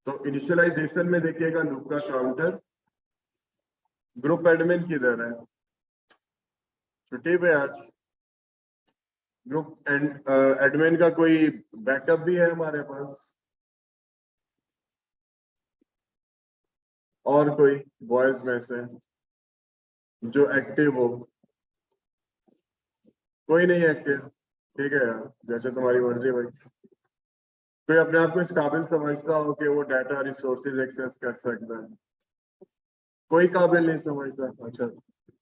तो इनिशियलाइजेशन में देखिएगा लूप का काउंटर, ग्रुप एडमिन किधर है, छुट्टी पे आज। ग्रुप एडमिन का कोई बैकअप भी है हमारे पास, और कोई बॉयज में से जो एक्टिव हो? कोई नहीं एक्टिव, ठीक है यार, जैसे तुम्हारी मर्जी भाई। कोई अपने आप को इस काबिल समझता हो कि वो डाटा रिसोर्सेज एक्सेस कर सकता है? कोई काबिल नहीं समझता? अच्छा,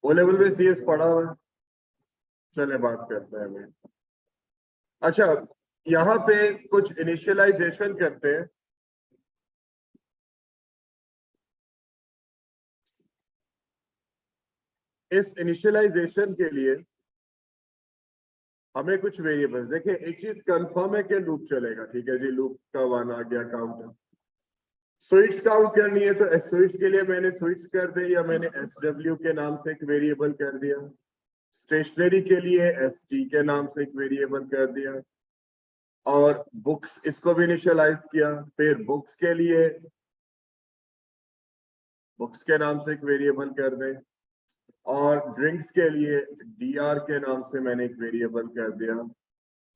ओ लेवल पे सीएस पढ़ा हुआ है, चले बात करते हैं अभी। अच्छा, यहाँ पे कुछ इनिशियलाइजेशन करते हैं। इस इनिशियलाइजेशन के लिए हमें कुछ वेरिएबल्स, देखिए एक चीज कंफर्म है कि लूप चलेगा, ठीक है जी, लूप का 1 आ गया काउंट। स्विच काउंट करनी है तो स्विच के लिए मैंने स्विच कर दी, या मैंने SW के नाम से एक वेरिएबल कर दिया। स्टेशनरी के लिए ST के नाम से एक वेरिएबल कर दिया, और बुक्स इसको भी इनिशियलाइज किया। फिर बुक्स के लिए बुक्स के नाम से एक वेरिएबल कर दें, और ड्रिंक्स के लिए DR के नाम से मैंने एक वेरिएबल कर दिया।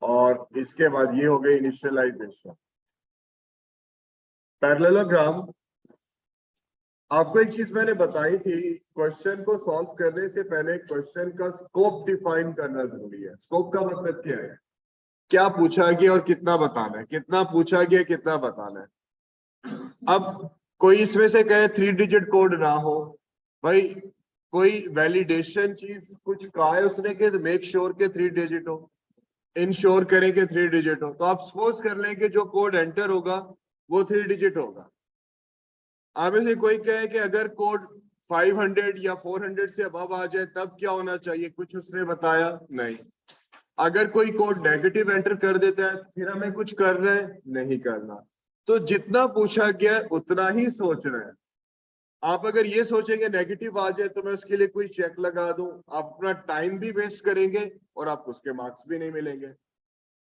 और इसके बाद ये हो गई इनिशियलाइजेशन। पैरेललोग्राम, आपको एक चीज मैंने बताई थी, क्वेश्चन को सॉल्व करने से पहले क्वेश्चन का स्कोप डिफाइन करना जरूरी है। स्कोप का मतलब क्या है? क्या पूछा गया और कितना बताना है, कितना पूछा गया कितना बताना है। अब कोई इसमें से कहे 3 डिजिट कोड ना हो, भाई कोई वैलिडेशन चीज कुछ कहा है उसने कि मेक श्योर के 3 डिजिट हो, इंश्योर करें कि 3 डिजिट हो। तो आप सपोज कर लें कि जो कोड एंटर होगा वो 3 डिजिट होगा। आप में से कोई कहे कि अगर कोड 500 या 400 से अबव आ जाए तब क्या होना चाहिए, कुछ उसने बताया नहीं। अगर कोई कोड नेगेटिव एंटर कर देता है फिर हमें कुछ कर रहे हैं, नहीं करना। तो जितना पूछा गया उतना ही सोचना है। आप अगर ये सोचेंगे नेगेटिव आ जाए तो मैं उसके लिए कोई चेक लगा दूं, आप अपना टाइम भी वेस्ट करेंगे और आपको उसके मार्क्स भी नहीं मिलेंगे।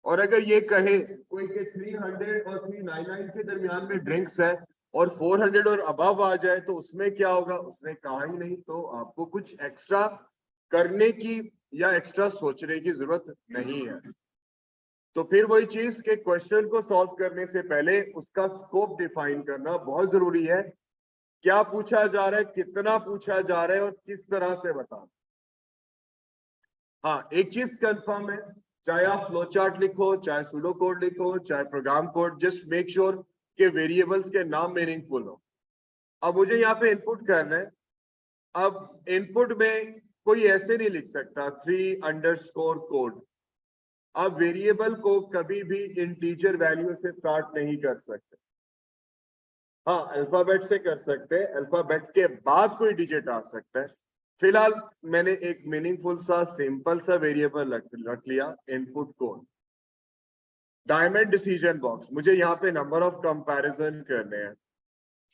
और अगर ये कहे कोई के 300 और 399 के दरमियान में ड्रिंक्स है और 400 और अबव आ जाए तो उसमें क्या होगा, उसने कहा ही नहीं, तो आपको कुछ एक्स्ट्रा करने की या एक्स्ट्रा सोचने की जरूरत नहीं है। तो फिर वही चीज के क्वेश्चन को सॉल्व करने से पहले उसका स्कोप डिफाइन करना बहुत जरूरी है। क्या पूछा जा रहा है, कितना पूछा जा रहा है और किस तरह से बताना। हाँ, एक चीज कंफर्म है, चाहे आप फ्लो चार्ट लिखो, चाहे सूडो कोड लिखो, चाहे program code, just make sure के वेरिएबल्स के नाम मीनिंगफुल हो। अब मुझे यहाँ पे इनपुट करना है। अब इनपुट में कोई ऐसे नहीं लिख सकता 3_ कोड। आप वेरिएबल को कभी भी इंटीजर वैल्यू से स्टार्ट नहीं कर सकते। हाँ, अल्फाबेट से कर सकते हैं, अल्फाबेट के बाद कोई डिजिट आ सकता है। फिलहाल मैंने एक मीनिंगफुल सा सिंपल सा वेरिएबल रख लिया, input code. Diamond decision box, मुझे यहाँ पे नंबर ऑफ कंपैरिजन करने हैं।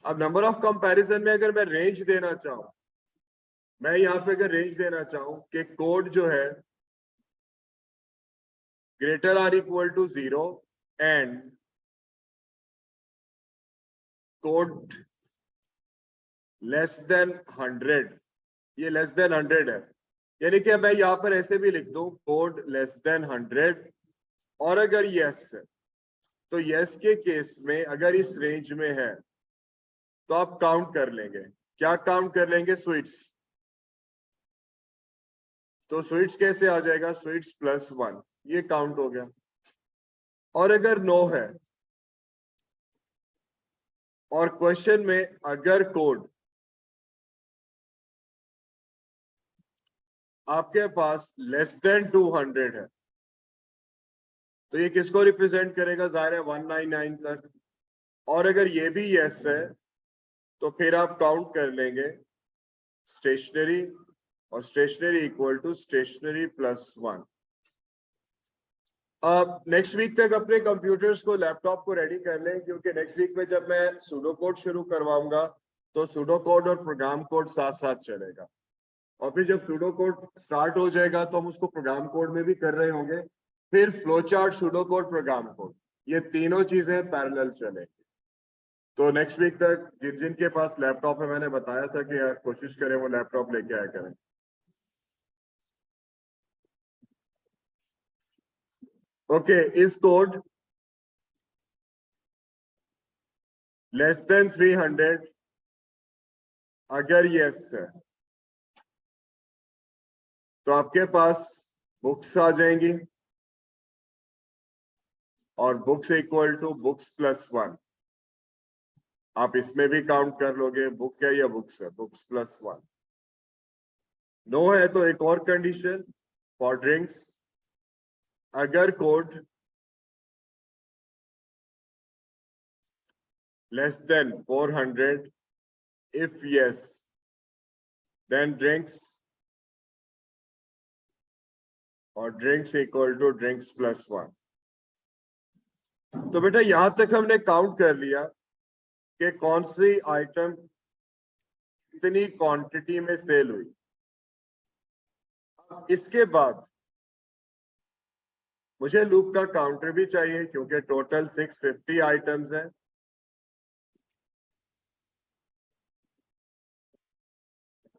अब नंबर ऑफ कंपैरिजन में अगर मैं रेंज देना चाहूं, मैं यहाँ पे अगर रेंज देना चाहूं कि कोड जो है greater or equal to 0 and code less than 100, ये लेस देन 100 है, यानी कि मैं यहाँ पर ऐसे भी लिख दूं कोड लेस देन 100। और अगर यस है तो यस के केस में अगर इस रेंज में है तो आप काउंट कर लेंगे। क्या काउंट कर लेंगे? स्वीट्स। तो स्वीट्स कैसे आ जाएगा? स्वीट्स +1, ये काउंट हो गया। और अगर नो है और क्वेश्चन में अगर कोड आपके पास लेस देन 200 है तो ये किसको रिप्रेजेंट करेगा? जाहिर है 199 तक। और अगर ये भी यस है तो फिर आप काउंट कर लेंगे स्टेशनरी, और स्टेशनरी इक्वल टू स्टेशनरी +1। अब नेक्स्ट वीक तक अपने कंप्यूटर्स को, लैपटॉप को रेडी कर लें, क्योंकि नेक्स्ट वीक में जब मैं सूडो कोड शुरू करवाऊंगा तो सूडो कोड और प्रोग्राम कोड साथ साथ चलेगा। और फिर जब सूडो कोड स्टार्ट हो जाएगा तो हम उसको प्रोग्राम कोड में भी कर रहे होंगे। फिर flow chart, pseudo code, program code, ये तीनों चीजें पैरेलल चलेंगी। तो नेक्स्ट वीक तक जिन जिन के पास लैपटॉप है, मैंने बताया था कि यार कोशिश करें वो लैपटॉप लेके आया करें। ओके, इस कोड लेस देन 300 अगर यस है तो आपके पास बुक्स आ जाएंगी और books equal to books plus 1। आप इसमें भी काउंट कर लोगे, बुक है या बुक्स है, बुक्स प्लस 1। नो है तो एक और कंडीशन फॉर ड्रिंक्स, अगर code less than 400, if yes then drinks और drinks equal to drinks plus 1। तो बेटा यहां तक हमने काउंट कर लिया कि कौन सी आइटम कितनी क्वांटिटी में सेल हुई। इसके बाद मुझे लूप का काउंटर भी चाहिए क्योंकि टोटल 650 आइटम्स हैं।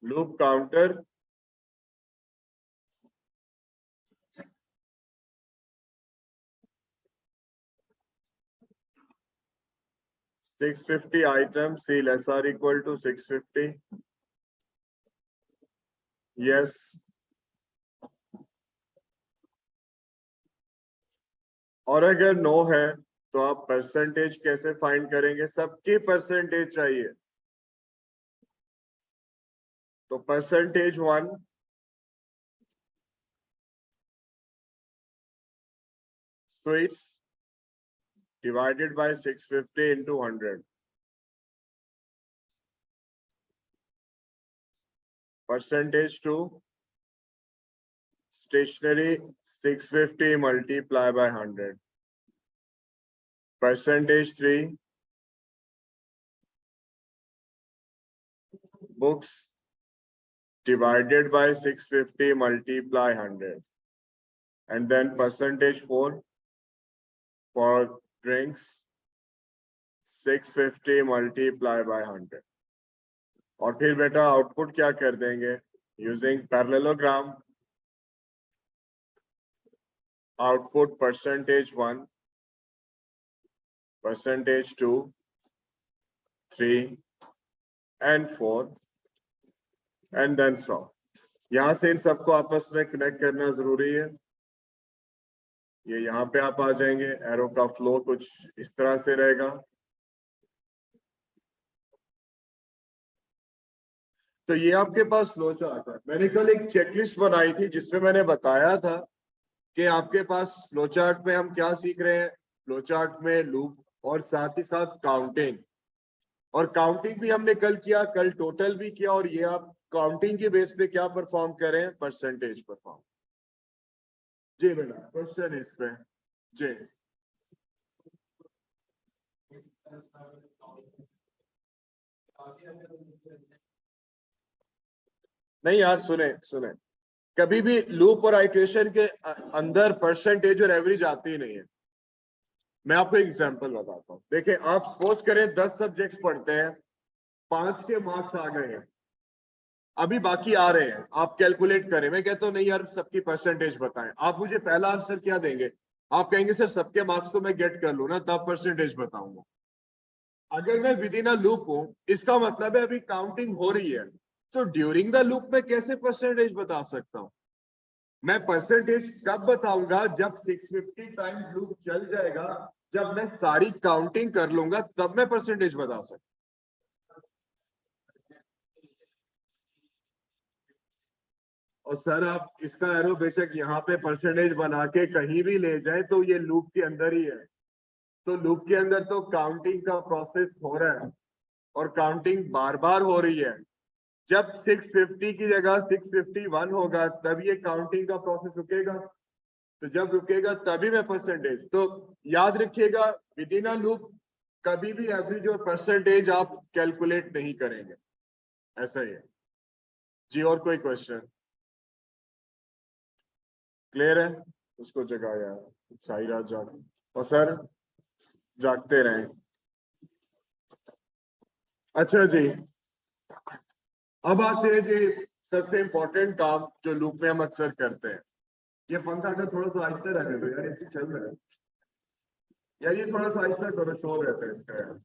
Loop counter (650 items) C less or equal to 650। yes और अगर नो है तो आप परसेंटेज कैसे फाइंड करेंगे? सबकी परसेंटेज चाहिए, तो percentage 1 sweets divided by 650 into 100। Percentage 2 stationery 650 multiply by 100। Percentage 3 books divided by 650 multiply 100। And then percentage 4 for drinks 650 multiply by 100। और फिर बेटा आउटपुट क्या कर देंगे? Using parallelogram output percentage 1 percentage 2 3 and 4 and then so। यहां से इन सबको आपस में कनेक्ट करना जरूरी है। ये यहाँ पे आप आ जाएंगे, एरो का फ्लो कुछ इस तरह से रहेगा। तो ये आपके पास फ्लो चार्ट है। मैंने कल एक चेकलिस्ट बनाई थी जिसमें मैंने बताया था कि आपके पास फ्लो चार्ट में हम क्या सीख रहे हैं। फ्लो चार्ट में लूप और साथ ही साथ काउंटिंग, और काउंटिंग भी हमने कल किया, कल टोटल भी किया, और ये आप काउंटिंग के बेस पे क्या परफॉर्म करें? Percentage perform. जी बेटा क्वेश्चन इस पे जी। नहीं यार सुने सुने, कभी भी लूप और आइट्रेशन के अंदर परसेंटेज और एवरेज आती ही नहीं है। मैं आपको एग्जांपल बताता हूँ। देखिए आप सपोज करें 10 सब्जेक्ट्स पढ़ते हैं, 5 के मार्क्स आ गए हैं, अभी बाकी आ रहे हैं, आप कैलकुलेट करें। मैं कहता हूँ नहीं यार सबकी परसेंटेज बताएं। आप मुझे पहला आंसर क्या देंगे? आप कहेंगे सर सबके मार्क्स तो मैं गेट कर लूं ना, तब परसेंटेज बताऊंगा। अगर मैं विद इन अ लूप हूं, इसका मतलब है अभी काउंटिंग हो रही है, तो ड्यूरिंग द लूप में कैसे परसेंटेज बता सकता हूं? मैं परसेंटेज कब बताऊंगा? जब 650 टाइम्स लूप चल जाएगा, जब मैं सारी काउंटिंग कर लूंगा तब मैं परसेंटेज बता सकता। और सर आप इसका एरो बेशक यहाँ पे परसेंटेज बना के कहीं भी ले जाए तो ये लूप के अंदर ही है। तो लूप के अंदर तो काउंटिंग का प्रोसेस हो रहा है और काउंटिंग बार बार हो रही है। जब 650 की जगह 651 होगा तब ये काउंटिंग का प्रोसेस रुकेगा। तो जब रुकेगा तभी मैं परसेंटेज। तो याद रखिएगा विद इन अ लूप कभी भी एवरेज और परसेंटेज आप कैलकुलेट नहीं करेंगे, ऐसा ही है जी। और कोई क्वेश्चन? क्लियर है? उसको जगाया सारी रात जाग, और सर जागते रहें। अच्छा जी, अब आते हैं जी सबसे इम्पोर्टेंट काम जो लूप में हम अक्सर करते हैं। ये पंखा का थोड़ा सा आहिस्ता रखे तो यार, इससे चल रहा है यार, ये थोड़ा सा आहिस्ता करो, शोर रहता है इसका यार।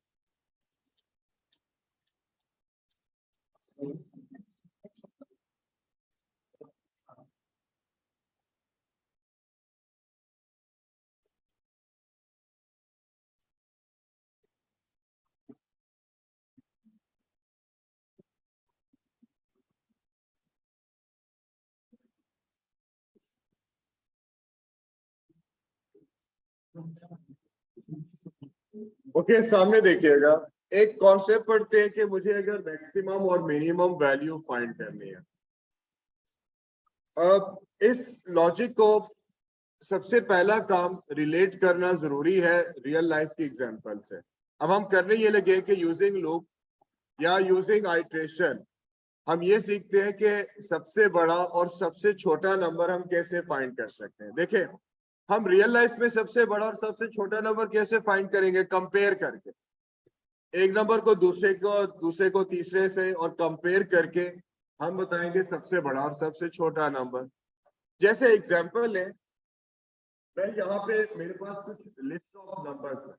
ओके, सामने देखिएगा, एक कॉन्सेप्ट पढ़ते हैं कि मुझे अगर मैक्सिमम और मिनिमम वैल्यू फाइंड करनी है। अब इस लॉजिक को सबसे पहला काम रिलेट करना जरूरी है रियल लाइफ की एग्जांपल से। अब हम करने ये लगे कि यूजिंग लूप या यूजिंग आइट्रेशन हम ये सीखते हैं कि सबसे बड़ा और सबसे छोटा नंबर हम कैसे फाइंड कर सकते हैं। देखिए, हम रियल लाइफ में सबसे बड़ा और सबसे छोटा नंबर कैसे फाइंड करेंगे? कंपेयर करके, एक नंबर को दूसरे को तीसरे से, और कंपेयर करके हम बताएंगे सबसे बड़ा और सबसे छोटा नंबर। जैसे एग्जांपल है, मैं यहाँ पे मेरे पास कुछ लिस्ट ऑफ नंबर्स है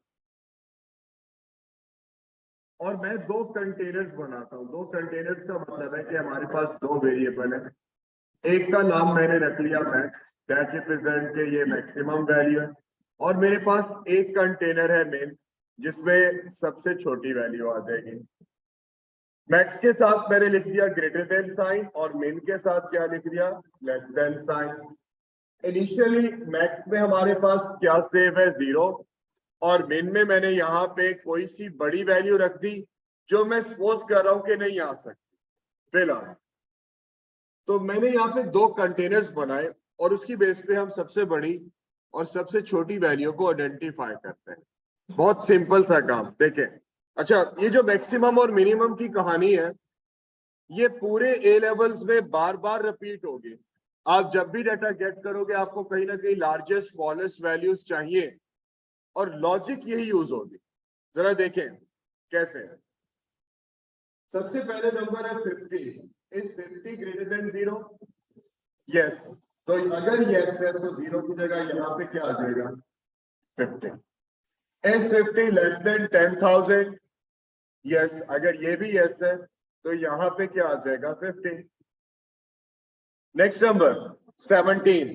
और मैं दो कंटेनर्स बनाता हूँ। दो कंटेनर्स का मतलब है कि हमारे पास दो वेरिएबल है। एक का नाम मैंने रख लिया मैक्स, दैट रिप्रेजेंट के ये मैक्सिमम वैल्यू है, और मेरे पास एक कंटेनर है मिन, जिसमें सबसे छोटी वैल्यू आ जाएगी। मैक्स के साथ मैंने लिख दिया ग्रेटर देन साइन, और मिन के साथ क्या लिख दिया? Less than sign. Initially max में हमारे पास क्या सेव है? 0, और मिन में मैंने यहाँ पे कोई सी बड़ी वैल्यू रख दी जो मैं सपोज कर रहा हूं कि नहीं आ सकती फिलहाल। तो मैंने यहाँ पे दो कंटेनर्स बनाए और उसकी बेस पे हम सबसे बड़ी और सबसे छोटी वैल्यू को आइडेंटिफाई करते हैं। बहुत सिंपल सा काम। देखें, अच्छा, ये जो मैक्सिमम और मिनिमम की कहानी है, ये पूरे ए लेवल्स में बार बार रिपीट होगी। आप जब भी डाटा गेट करोगे आपको कहीं ना कहीं लार्जेस्ट स्मॉलेस्ट वैल्यूज चाहिए, और लॉजिक यही यूज होगी। जरा देखें कैसे है। सबसे पहले नंबर है 50। Is 50 greater than 0? यस। तो अगर यस है तो 0 की जगह यहाँ पे क्या आ जाएगा? 50। Is 50 less than 10,000? यस। अगर ये भी यस है तो यहाँ पे क्या आ जाएगा? 50। Next number 17।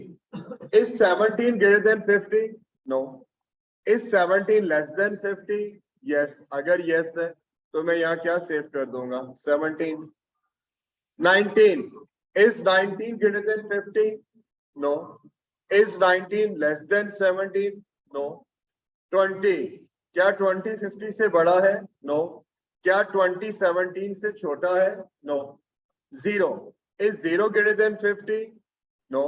Is 17 greater than 50? No. Is 17 less than 50? Yes. अगर यस है तो मैं यहाँ क्या सेव कर दूंगा? 17। 19। Is 19 greater than 50? No. Is 19 less than 17? No. 20। क्या 20 50 से बड़ा है? नो। क्या 20 17 से छोटा है? No. 0। Is 0 greater than 50? No.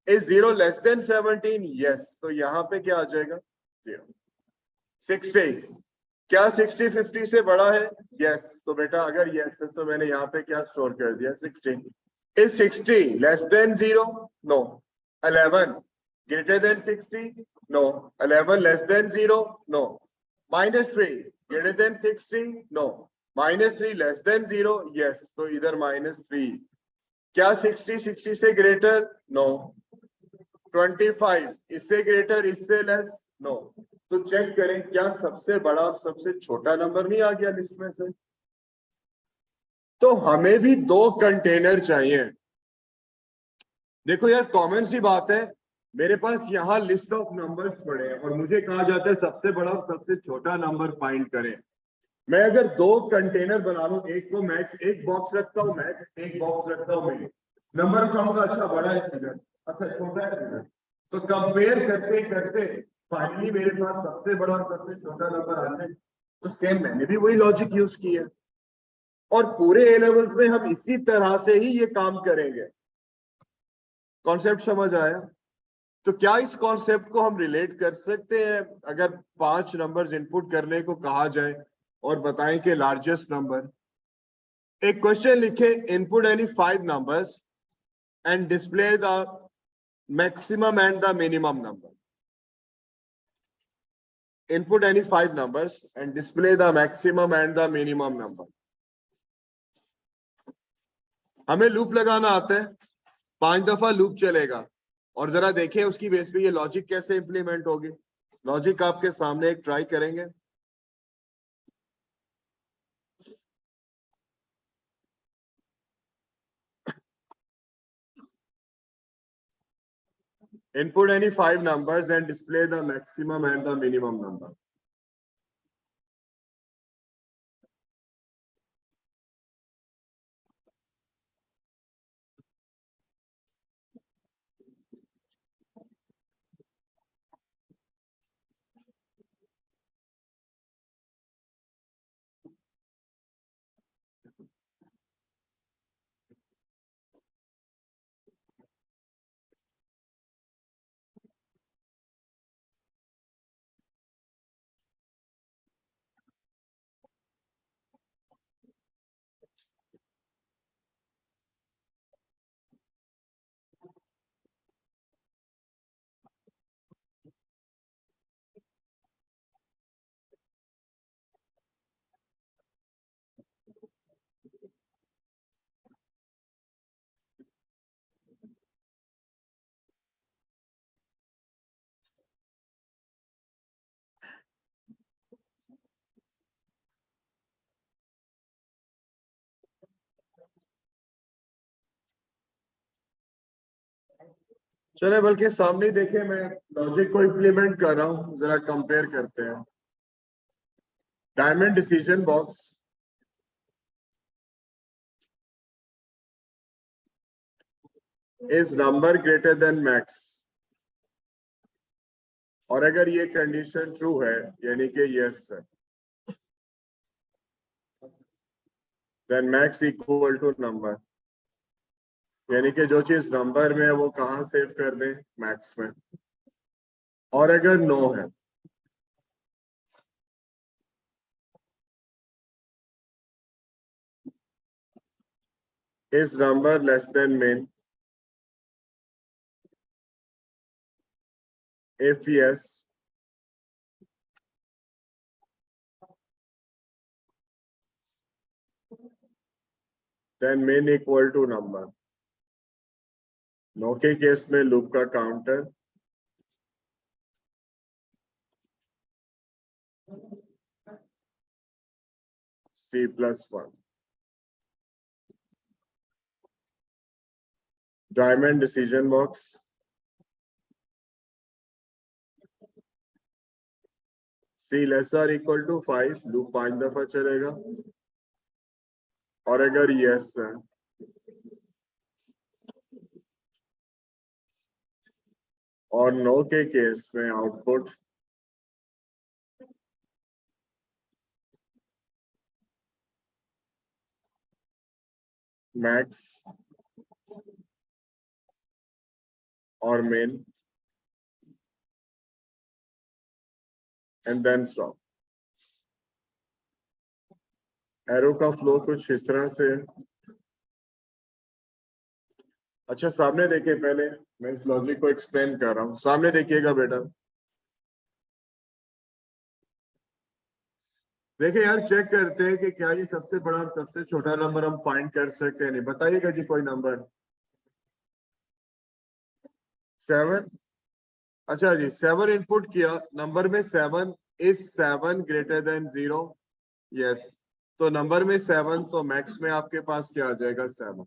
Is 0 less than 17? Yes. तो यहाँ पे क्या आ जाएगा? 0। 60। क्या 60 50 से बड़ा है? यस। तो बेटा अगर यस है तो मैंने यहाँ पे क्या स्टोर कर दिया? 60। Is 60 less than 0? No. 11 greater than 60? No. 11 less than 0? No. -3 greater than 60? No. -3 less than 0? Yes. तो इधर -3। क्या 60 60 से ग्रेटर? नो। 25 इससे ग्रेटर, इससे लेस? नो। तो चेक करें क्या सबसे बड़ा और सबसे छोटा नंबर नहीं आ गया लिस्ट में से? तो हमें भी दो कंटेनर चाहिए। देखो यार, कॉमन सी बात है, मेरे पास यहाँ लिस्ट ऑफ नंबर्स पड़े हैं और मुझे कहा जाता है सबसे बड़ा और सबसे छोटा नंबर फाइंड करें। मैं अगर दो कंटेनर बना लूं, एक को मैक्स, एक बॉक्स रखता हूँ मैक्स, एक बॉक्स रखता हूँ मिनी, नंबर उठाऊंगा, अच्छा बड़ा है फिगर, अच्छा छोटा है फिगर, तो कंपेयर करते करते फाइनली मेरे पास सबसे बड़ा और सबसे छोटा नंबर आ जाए। तो सेम मैंने भी वही लॉजिक यूज किया, और पूरे ए लेवल्स में हम इसी तरह से ही ये काम करेंगे। कॉन्सेप्ट समझ आया? तो क्या इस कॉन्सेप्ट को हम रिलेट कर सकते हैं अगर 5 नंबर्स इनपुट करने को कहा जाए और बताएं कि लार्जेस्ट नंबर? एक क्वेश्चन लिखे, input any 5 numbers and display the maximum and the minimum number. Input any 5 numbers and display the maximum and the minimum number. हमें लूप लगाना आता है, 5 दफा लूप चलेगा और जरा देखें उसकी बेस पे ये लॉजिक कैसे इंप्लीमेंट होगी। लॉजिक आपके सामने एक ट्राई करेंगे। Input any 5 numbers and display the maximum and the minimum number. चले बल्कि सामने देखे, मैं लॉजिक को इंप्लीमेंट कर रहा हूं, जरा कंपेयर करते हैं। Diamond decision box is number greater than max, और अगर ये कंडीशन ट्रू है यानी कि यस है, then max equal to number, यानी कि जो चीज नंबर में है वो कहाँ सेव कर दें, मैक्स में। और अगर नो है, is number less than min, if yes, then min equal to number। No के केस में लूप का counter C+1। Diamond decision box C lesser equal to 5, loop 5 दफा चलेगा, और अगर यस है और नो के केस में आउटपुट मैक्स और min and then stop. Arrow का फ्लो कुछ इस तरह से। अच्छा सामने देखिए, पहले मैं इस लॉजिक को एक्सप्लेन कर रहा हूं, सामने देखिएगा बेटा। देखिए यार, चेक करते हैं कि क्या ये सबसे बड़ा और सबसे छोटा नंबर हम फाइंड कर सकते हैं। नहीं बताइएगा जी कोई नंबर। 7। अच्छा जी, 7 इनपुट किया, नंबर में 7, इज 7 ग्रेटर देन 0, यस। तो नंबर में 7, तो मैक्स में आपके पास क्या आ जाएगा, 7।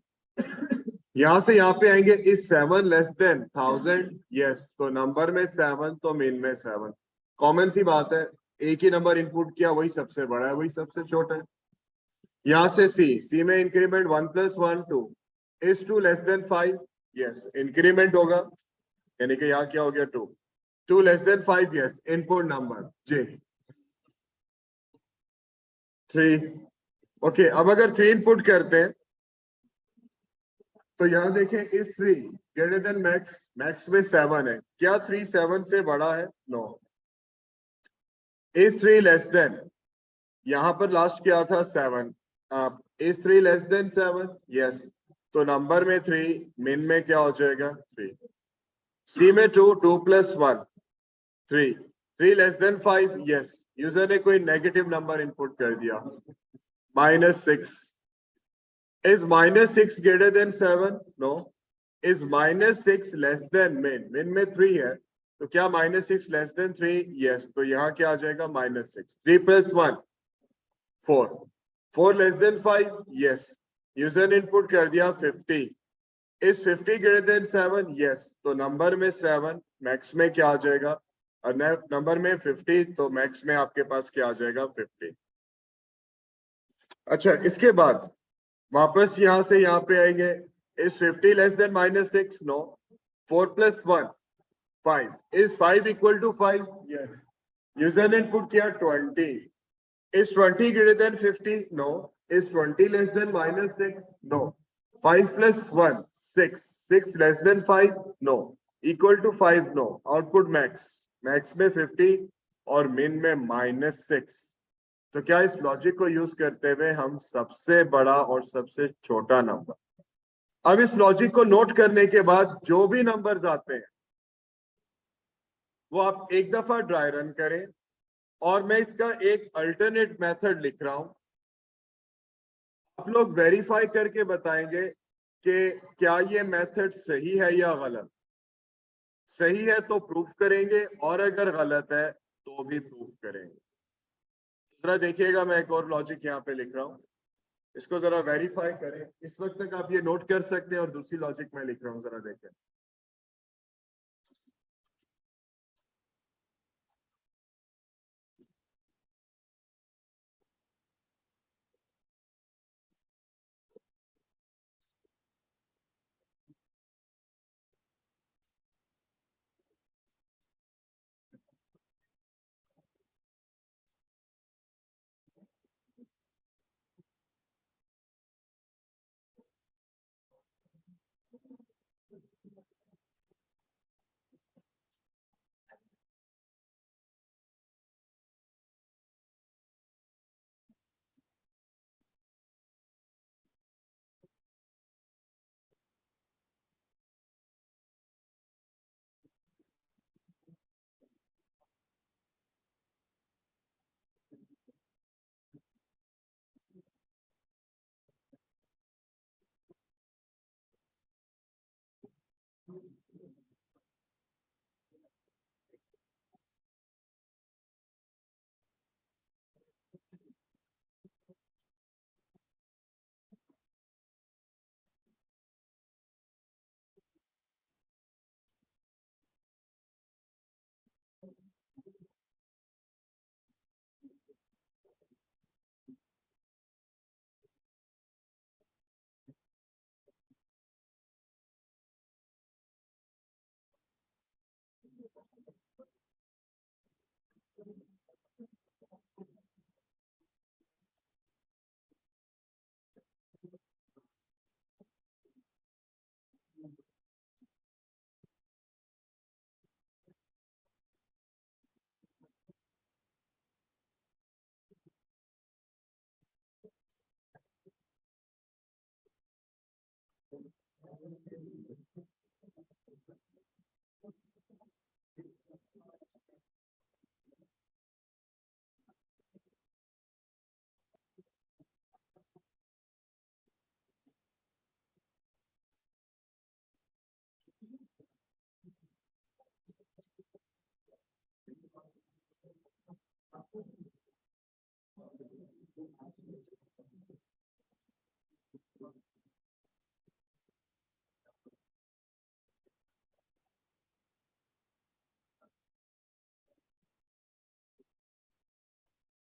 यहां से यहां पे आएंगे, इज 7 लेस देन 1000, यस। तो नंबर में 7, तो min में 7। कॉमन सी बात है, एक ही नंबर इनपुट किया, वही सबसे बड़ा है, वही सबसे छोटा है। यहां से सी में increment 1 + 1 2, is 2 less than 5, yes. Increment होगा यानी कि यहाँ क्या हो गया, 2। 2 less than 5, yes. Input number जी 3। ओके, अब अगर 3 इनपुट करते हैं तो यहां देखें, is 3 greater than max, max में 7 है, क्या 3 7 से बड़ा है, नो। इज 3 लेस देन, यहां पर लास्ट क्या था, 7, इज 3 लेस देन 7, यस। तो नंबर में 3, min में क्या हो जाएगा, 3। सी में 2, 2 + 1 3, 3 लेस देन 5, यस। यूजर ने कोई नेगेटिव नंबर इनपुट कर दिया, -6। Is -6 greater than 7? No. Is -6 less than min? Min में 3 है, तो क्या -6 less than 3? Yes. तो यहाँ क्या आ जाएगा? -6. 3 + 1 4. 4 less than 5? Yes. यूजर ने इनपुट कर दिया 50. Is 50 greater than 7? Yes. तो नंबर में 7, मैक्स में क्या आ जाएगा? और नंबर में 50, तो मैक्स में आपके पास क्या आ जाएगा? 50. अच्छा, इसके बाद वापस यहां से यहां पे आएंगे. Is 50 less than -6? No. 4 + 1 5. Is 5 equal to 5? Yes. User ने इनपुट किया 20. Is 20 greater than 50? No. Is 20 less than -6? No. 5 + 1 6. 6 less than 5? No. Equal to 5? No. Output max. Max में 50 और min में -6. तो क्या इस लॉजिक को यूज करते हुए हम सबसे बड़ा और सबसे छोटा नंबर. अब इस लॉजिक को नोट करने के बाद जो भी नंबर्स आते हैं वो आप एक दफा ड्राई रन करें, और मैं इसका एक अल्टरनेट मेथड लिख रहा हूं. आप लोग वेरीफाई करके बताएंगे कि क्या ये मेथड सही है या गलत. सही है तो प्रूफ करेंगे, और अगर गलत है तो भी प्रूफ करेंगे. जरा देखिएगा, मैं एक और लॉजिक यहाँ पे लिख रहा हूं, इसको जरा वेरीफाई करें. इस वक्त तक आप ये नोट कर सकते हैं, और दूसरी लॉजिक मैं लिख रहा हूं, जरा देखें.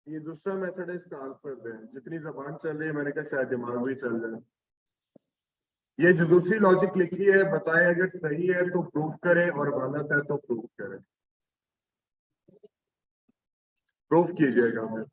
ये दूसरा मेथड है, इसका आंसर दें. जितनी जबान चल रही है, मैंने कहा शायद दिमाग भी चल जाए. ये जो दूसरी लॉजिक लिखी है, बताएं अगर सही है तो प्रूफ करें, और गलत है तो प्रूफ करें. प्रूफ कीजिएगा. मैं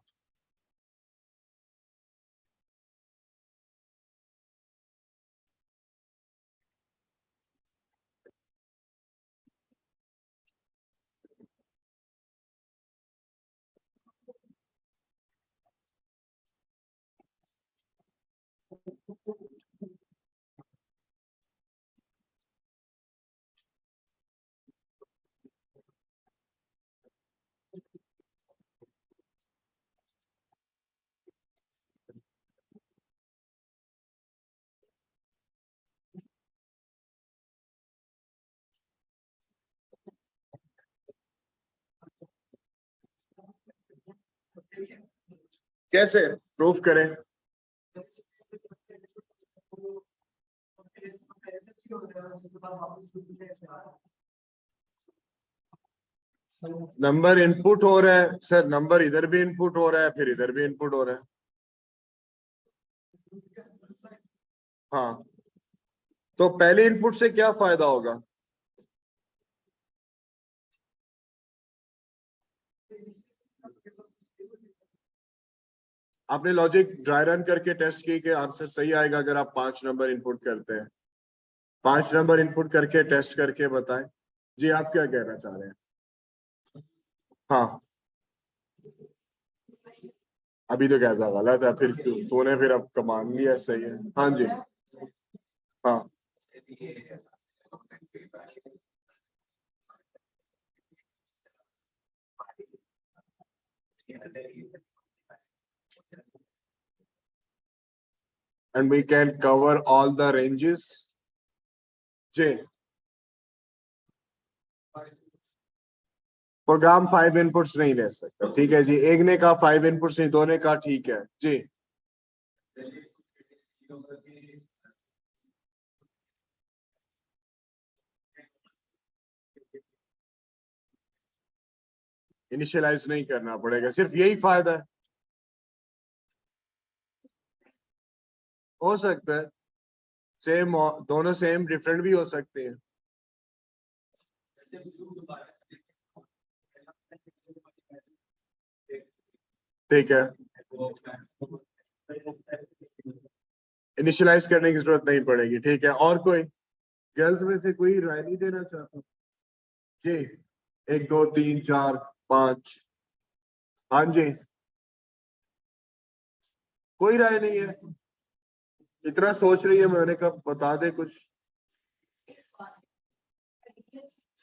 कैसे प्रूफ करें? नंबर इनपुट हो रहा है सर, नंबर इधर भी इनपुट हो रहा है, फिर इधर भी इनपुट हो रहा है। हाँ, तो पहले इनपुट से क्या फायदा होगा? आपने लॉजिक ड्राई रन करके टेस्ट की कि आंसर सही आएगा अगर आप 5 नंबर इनपुट करते हैं? 5 नंबर इनपुट करके टेस्ट करके बताएं। जी आप क्या कहना चाह रहे हैं? हाँ, अभी तो कहता गलत है, फिर तूने फिर अब मान लिया सही है। हाँ जी, हाँ and we can cover all the ranges. जी, प्रोग्राम 5 इनपुट्स नहीं ले सकता, ठीक है जी। एक ने कहा 5 इनपुट्स नहीं, दो ने कहा ठीक है जी। इनिशियलाइज नहीं करना पड़ेगा, सिर्फ यही फायदा है। हो सकता है सेम, दोनों सेम डिफरेंट भी हो सकते हैं। ठीक है, इनिशियलाइज करने की जरूरत नहीं पड़ेगी, ठीक है। और कोई गर्ल्स में से कोई राय नहीं देना चाहता? जी, 1 2 3 4 5। हाँ जी, कोई राय नहीं है? इतना सोच रही है, मैंने कहा बता दे कुछ।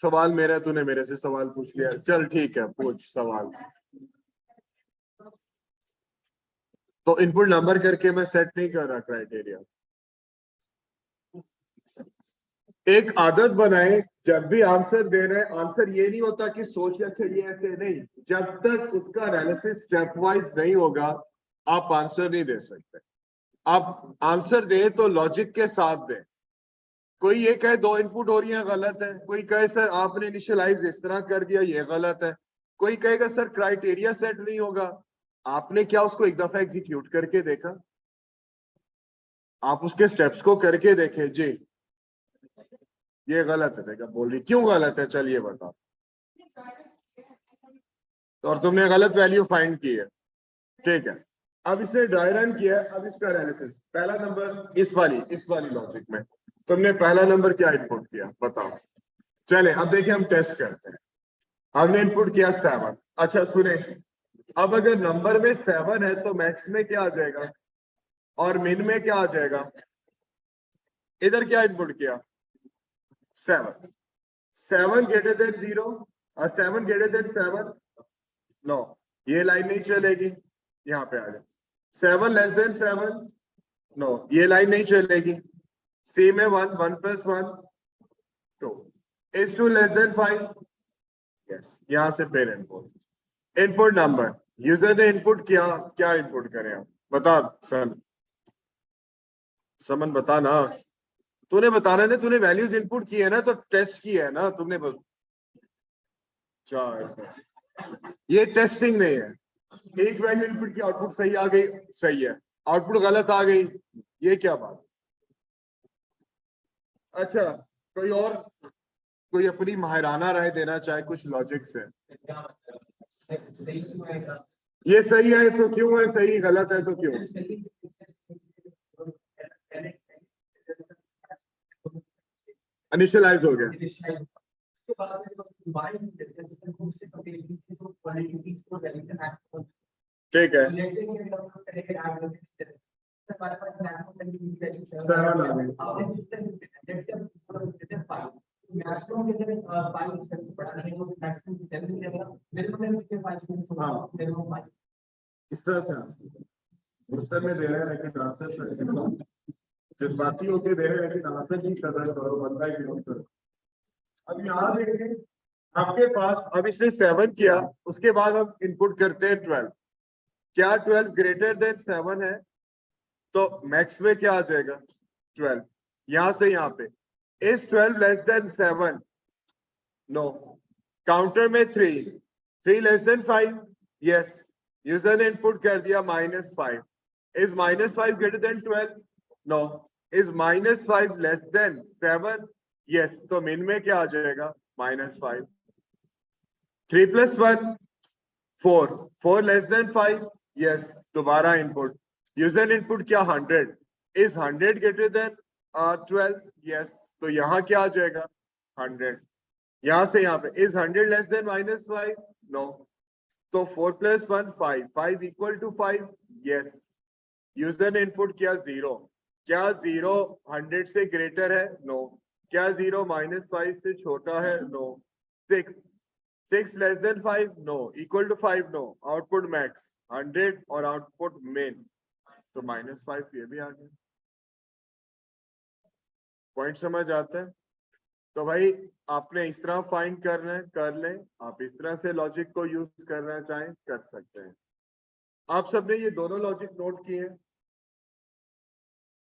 सवाल मेरा, तूने मेरे से सवाल पूछ लिया, चल ठीक है पूछ सवाल। तो इनपुट नंबर करके मैं सेट नहीं कर रहा क्राइटेरिया। एक आदत बनाए, जब भी आंसर दे रहे हैं, आंसर ये नहीं होता कि सोच अच्छा ये ऐसे नहीं, जब तक उसका एनालिसिस स्टेप वाइज नहीं होगा आप आंसर नहीं दे सकते। आप आंसर दे तो लॉजिक के साथ दे। कोई ये कहे 2 इनपुट हो रही है, गलत है। कोई कहे सर आपने इनिशियलाइज इस तरह कर दिया, ये गलत है। कोई कहेगा सर क्राइटेरिया सेट नहीं होगा। आपने क्या उसको एक दफा एग्जीक्यूट करके देखा? आप उसके स्टेप्स को करके देखे जी। ये गलत है, देखा बोल रही, क्यों गलत है चलिए बताओ। तो और तुमने गलत वैल्यू फाइंड की है, ठीक है। अब इसने ड्राई रन किया है, अब इसका एनालिसिस। पहला नंबर इस वाली लॉजिक में तुमने पहला नंबर क्या इनपुट किया बताओ। चले अब देखिए, हम टेस्ट करते हैं। हमने इनपुट किया 7। अच्छा सुने, अब अगर नंबर में 7 है तो मैक्स में क्या आ जाएगा और मिन में क्या आ जाएगा? इधर क्या इनपुट किया? 7। 7 ग्रेटर देन 0 और 7 ग्रेटर देन 7। नो, ये लाइन नहीं चलेगी, यहाँ पे आ जाए। 7 लेस देन 7। नो, ये लाइन नहीं चलेगी। सी में 1 1 + 1 2 is 2 लेस देन 5। यस, यहां से फिर इनपुट नंबर यूजर ने इनपुट किया, क्या इनपुट करें आप बता। समन बता ना, तूने बताना ना, तूने वैल्यूज इनपुट की है ना, तो टेस्ट की है ना तुमने। ये टेस्टिंग नहीं है। एक वैल्यू इनपुट की, आउटपुट सही आ गई, सही है। आउटपुट गलत आ गई, ये क्या बात? अच्छा, कोई और, कोई अपनी माहिराना राय देना चाहे कुछ लॉजिक से? ये सही है तो क्यों है सही, गलत है तो क्यों? इनिशियलाइज हो गया, ठीक है। 7 आ गई। हाँ, इस तरह से उत्तर में दे रहे हैं लेकिन आंसर जज्बाती होके दे रहे हैं लेकिन आंसर की कदर करो, बंदा इग्नोर करो। अब यहाँ देखें, आपके पास अब इसने 7 किया, उसके बाद हम इनपुट करते हैं 12। क्या 12 ग्रेटर देन 7 है? तो मैक्स में क्या आ जाएगा? 12। यहां से यहां पे is 12 less than 7? No. Counter में 3 लेस देन 5? यस। यूजर ने इनपुट कर दिया -5। Is -5 greater than 12? No. Is -5 less than 7? Yes. तो मिन में क्या आ जाएगा? -5। 3 + 1 4 लेस देन 5? यस। दोबारा इनपुट, यूजर इनपुट क्या? 100। Is 100 greater than 12? यस। तो यहाँ क्या आ जाएगा? 100। यहां से यहाँ पे इज 100 लेस देन -5? नो। तो 4 + 1 5 5 इक्वल टू 5? यस। यूजर ने इनपुट किया 0। क्या 0 100 से ग्रेटर है? नो। क्या 0 -5 से छोटा है? No. 6 6 less than 5? No. Equal to 5? No. Output max 100 और आउटपुट मेन, तो -5 ये भी आ गया। पॉइंट समझ आता है? तो भाई आपने इस तरह फाइंड करना है कर लें, आप इस तरह से लॉजिक को यूज करना चाहें कर सकते हैं। आप सबने ये दोनों लॉजिक नोट किए हैं?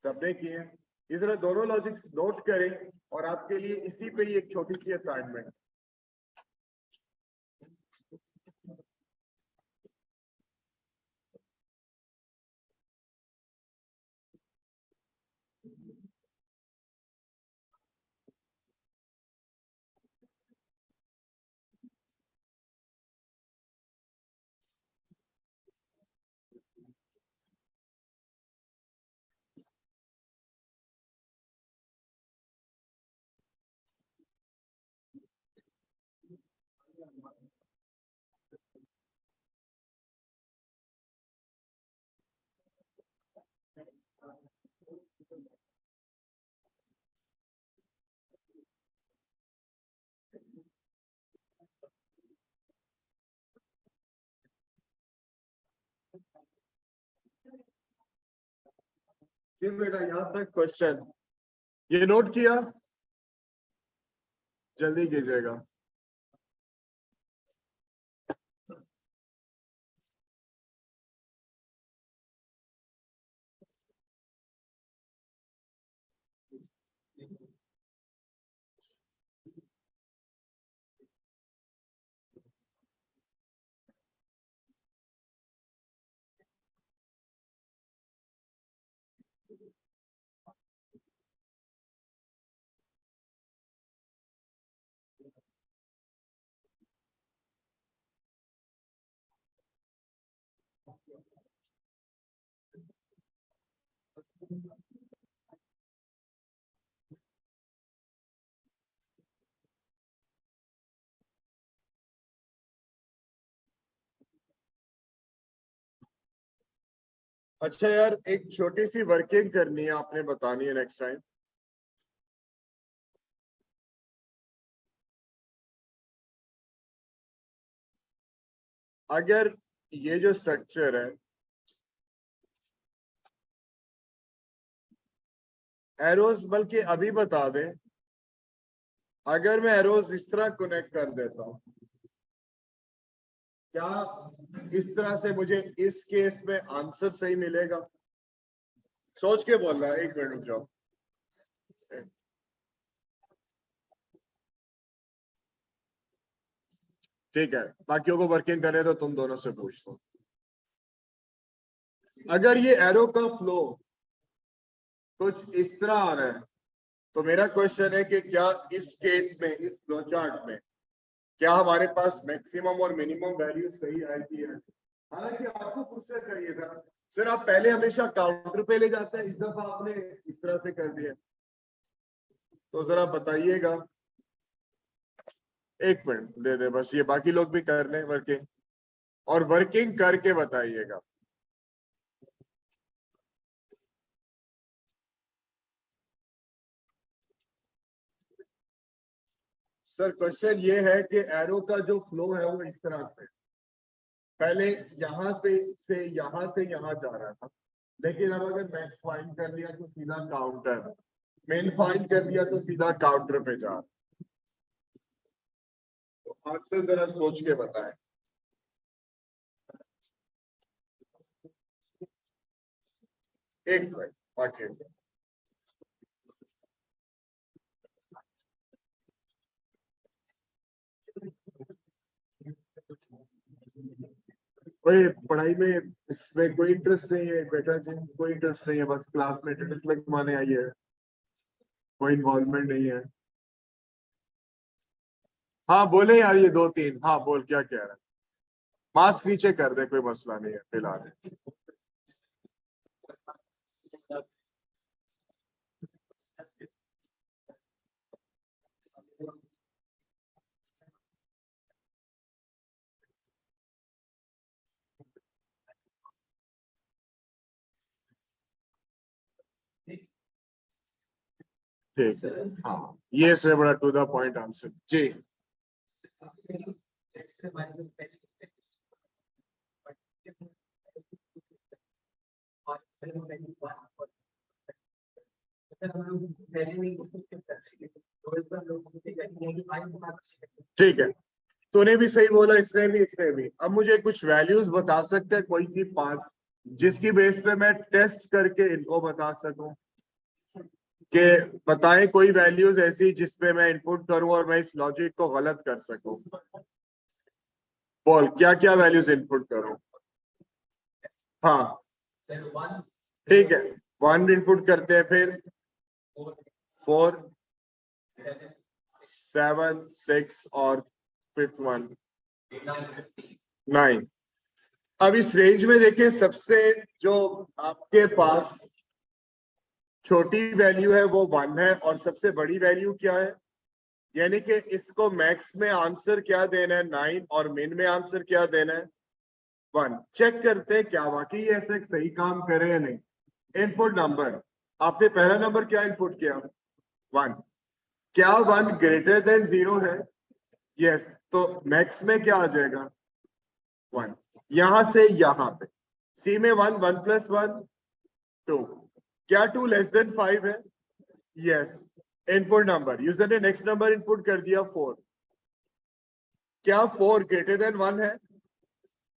सबने किए हैं? इस तरह दोनों लॉजिक नोट करें और आपके लिए इसी पे ही एक छोटी सी असाइनमेंट। फिर बेटा यहाँ तक क्वेश्चन ये नोट किया? जल्दी कीजिएगा। अच्छा यार, एक छोटी सी वर्किंग करनी है, आपने बतानी है नेक्स्ट टाइम। अगर ये जो स्ट्रक्चर है, एरोज बल्कि अभी बता दें, अगर मैं एरोज इस तरह कनेक्ट कर देता हूं, क्या इस तरह से मुझे इस केस में आंसर सही मिलेगा? सोच के बोल रहा है, 1 मिनट रुक जाओ। ठीक है, बाकियों को वर्किंग करे तो तुम दोनों से पूछ लो। अगर ये एरो का फ्लो कुछ इस तरह आ रहा है, तो मेरा क्वेश्चन है कि क्या इस केस में, इस फ्लो चार्ट में, क्या हमारे पास मैक्सिमम और मिनिमम वैल्यू सही आएगी है? हालांकि आपको पूछना चाहिए था सर, आप पहले हमेशा काउंटर पे ले जाते हैं, इस दफा आपने इस तरह से कर दिया, तो जरा बताइएगा। 1 मिनट दे दे बस, ये बाकी लोग भी कर लें वर्किंग, और वर्किंग करके बताइएगा। सर क्वेश्चन ये है कि एरो का जो फ्लो है वो इस तरह से, पहले यहाँ से यहाँ जा रहा था, लेकिन अब अगर मैक्स फाइंड कर लिया तो सीधा काउंटर, मेन फाइंड कर लिया तो सीधा काउंटर पे जा रहा। तो आंसर जरा सोच के बताएं। एक मिनट बाकी कोई पढ़ाई में इसमें कोई इंटरेस्ट नहीं है बेटा जी, कोई इंटरेस्ट नहीं है, बस क्लास में अटेंडेंस लगवाने आई है, कोई इन्वॉल्वमेंट नहीं है। हाँ बोले यार, ये दो तीन, हाँ बोल क्या कह रहा है। मास्क नीचे कर दे, कोई मसला नहीं है फिलहाल। ठीक है, हाँ ये से बड़ा टू द पॉइंट आंसर जी। ठीक है, तूने भी सही बोला, इसने भी। अब मुझे कुछ वैल्यूज बता सकते हैं कोई सी पांच, जिसकी बेस पे मैं टेस्ट करके इनको बता सकूं कि बताएं कोई वैल्यूज ऐसी जिसपे मैं इनपुट करूं और मैं इस लॉजिक को गलत कर सकूं। बोल क्या क्या वैल्यूज इनपुट करूं। हाँ ठीक है, 1 इनपुट करते हैं, फिर 4 7 6 और फिफ्थ वन 9। अब इस रेंज में देखिए, सबसे जो आपके पास छोटी वैल्यू है वो 1 है, और सबसे बड़ी वैल्यू क्या है, यानी कि इसको मैक्स में आंसर क्या देना है 9, और मिन में आंसर क्या देना है 1। चेक करते हैं क्या वाकई ऐसे सही काम करे या नहीं। इनपुट नंबर, आपने पहला नंबर क्या इनपुट किया 1, क्या 1 ग्रेटर देन 0 है, यस, तो मैक्स में क्या आ जाएगा 1, यहां से यहां पे सी में 1 1 + 1 2, क्या 2 लेस देन 5 है, यस, इनपुट नंबर, यूजर ने नेक्स्ट नंबर इनपुट कर दिया 4, क्या 4 ग्रेटर देन 1 है,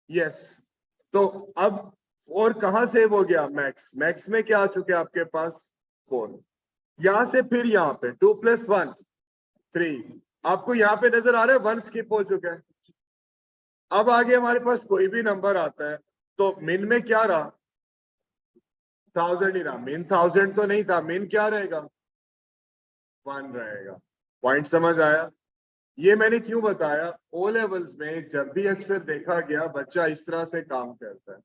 यस, तो अब और कहां सेव हो गया मैक्स, मैक्स में क्या आ चुके आपके पास 4, यहां से फिर यहां पे 2 + 1 3, आपको यहां पे नजर आ रहा है 1 स्किप हो चुका है। अब आगे हमारे पास कोई भी नंबर आता है तो मिन में क्या रहा 1000 ही रहा, मिन 1000 तो नहीं था, मिन क्या रहेगा 1 रहेगा। पॉइंट समझ आया। ये मैंने क्यों बताया, ओ लेवल्स में जब भी अक्सर देखा गया बच्चा इस तरह से काम करता है,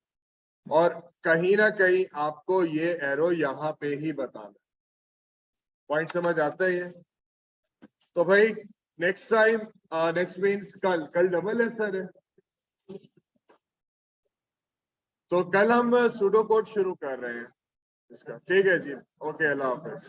और कहीं ना कहीं आपको ये एरो यहाँ पे ही बताना है। पॉइंट समझ आता है ये। तो भाई नेक्स्ट टाइम, नेक्स्ट मीन्स कल, कल डबल है सर है, तो कल हम सूडो कोड शुरू कर रहे हैं इसका, ठीक है जी, ओके, अल्लाह हाफिज।